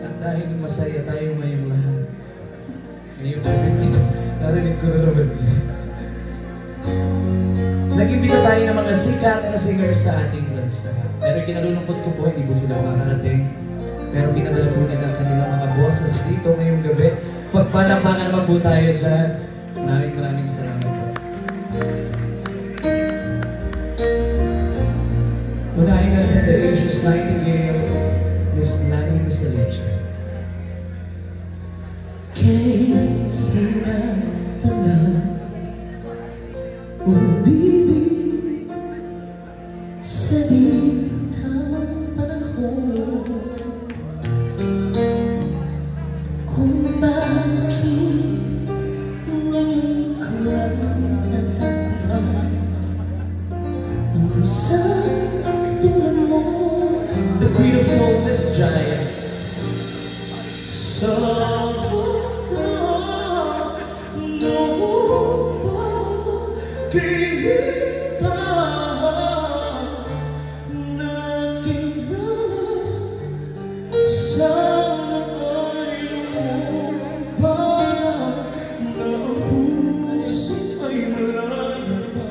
At dahil masaya tayo ngayong lahat, ngayong gabi dito, narinig ko na naman niya. Nag-imbita tayo ng mga sikat na singer sa ating bansa. Pero kinalulungkot ko po, hindi po sila makakarating. Pero pinadala po nila ang kanilang mga boses dito ngayong gabi. Pagpanapangan naman po tayo dyan. Maraming salamat po. Unahin natin the Asia's Nightingale, Miss Lani Misalecha. Kailan pala umibig sa ditang panahon, kung bakit ngayon ko lang natakpan ang isang katulad mo. The Queen of Soul, Miss Jaya. Kita nakilala sana ay lumupala na ang puso ay malaya pa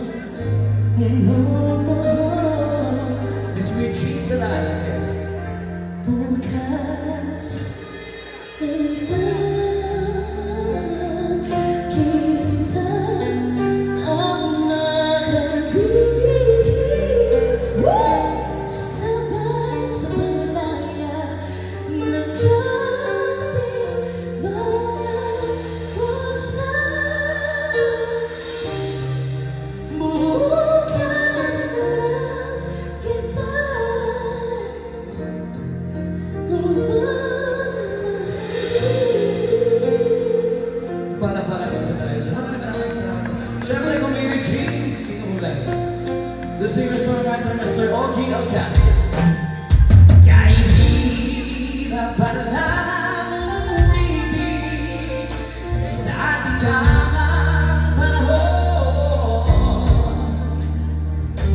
mamahal. Miss Richie Velasquez. Bukas the singer-songwriter, Mr. Ogie Alcácer. Kahit hirap para lang umibig sa ating tamang panahon,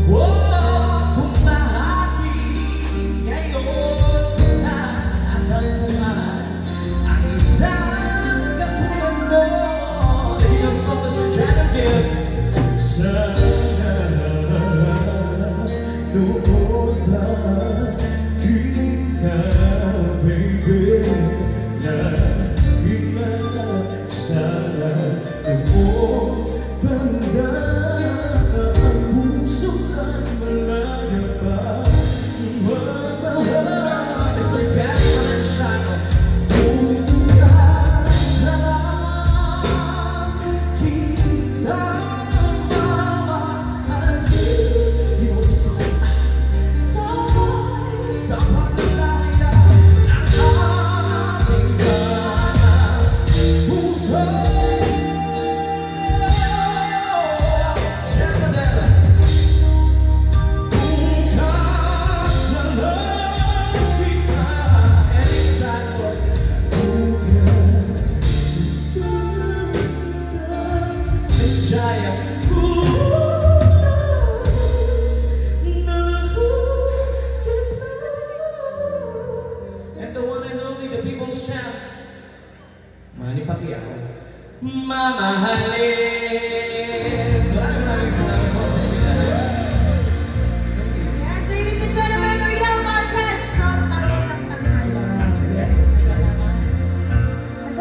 kung bahagi ngayon ko na natagpuan ang isang katulad mo. The young song, Mr. Janet Gibbs. Noon pa kita, baby, nahiman sana noon banda ang puso at malaya pa mamahal. Mr. Gary Valenciano. Bukas na lang kita Manny Pacquiao. Mamahalin